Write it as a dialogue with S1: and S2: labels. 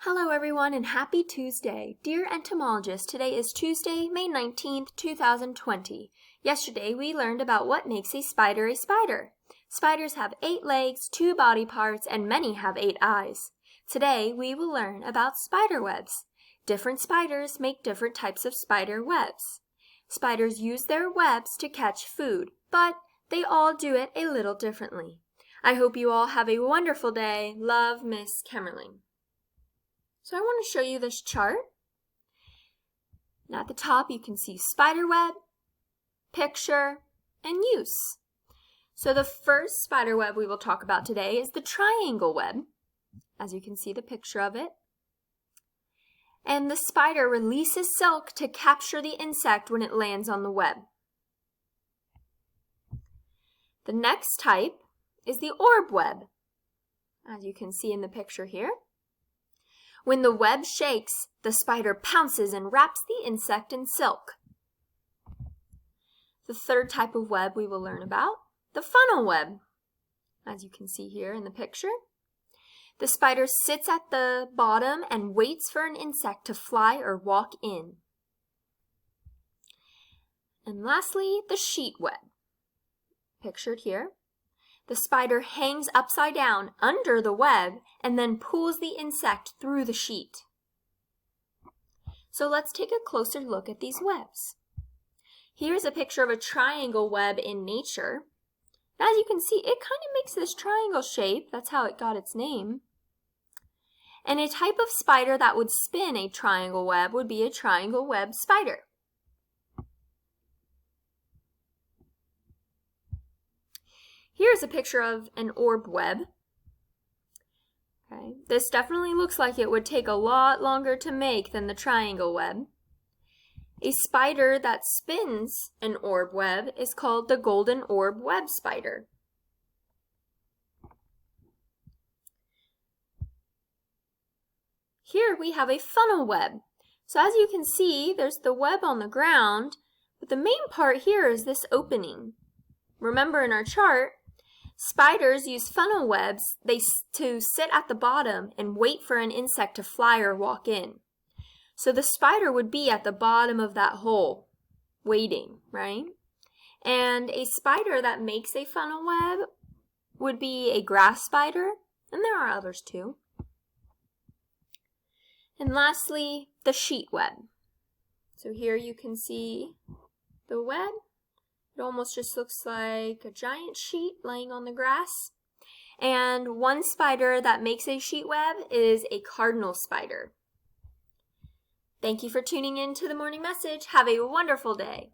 S1: Hello everyone and happy Tuesday. Dear entomologist, today is Tuesday, May 19th, 2020. Yesterday we learned about what makes a spider a spider. Spiders have 8 legs, 2 body parts, and many have 8 eyes. Today we will learn about spider webs. Different spiders make different types of spider webs. Spiders use their webs to catch food, but they all do it a little differently. I hope you all have a wonderful day. Love, Miss Kemmerling. So I want to show you this chart. And at the top you can see spider web, picture, and use. So the first spider web we will talk about today is the triangle web. As you can see the picture of it. And the spider releases silk to capture the insect when it lands on the web. The next type is the orb web, as you can see in the picture here. When the web shakes, the spider pounces and wraps the insect in silk. The third type of web we will learn about, the funnel web, as you can see here in the picture. The spider sits at the bottom and waits for an insect to fly or walk in. And lastly, the sheet web, pictured here. The spider hangs upside down under the web and then pulls the insect through the sheet. So let's take a closer look at these webs. Here's a picture of a triangle web in nature. As you can see, it kind of makes this triangle shape. That's how it got its name. And a type of spider that would spin a triangle web would be a triangle web spider. Here's a picture of an orb web. Okay. This definitely looks like it would take a lot longer to make than the triangle web. A spider that spins an orb web is called the golden orb web spider. Here we have a funnel web. So as you can see, there's the web on the ground, but the main part here is this opening. Remember in our chart, spiders use funnel webs to sit at the bottom and wait for an insect to fly or walk in. So the spider would be at the bottom of that hole, waiting, right? And a spider that makes a funnel web would be a grass spider, and there are others too. And lastly, the sheet web. So here you can see the web. It almost just looks like a giant sheet laying on the grass. And one spider that makes a sheet web is a cardinal spider. Thank you for tuning in to the morning message. Have a wonderful day.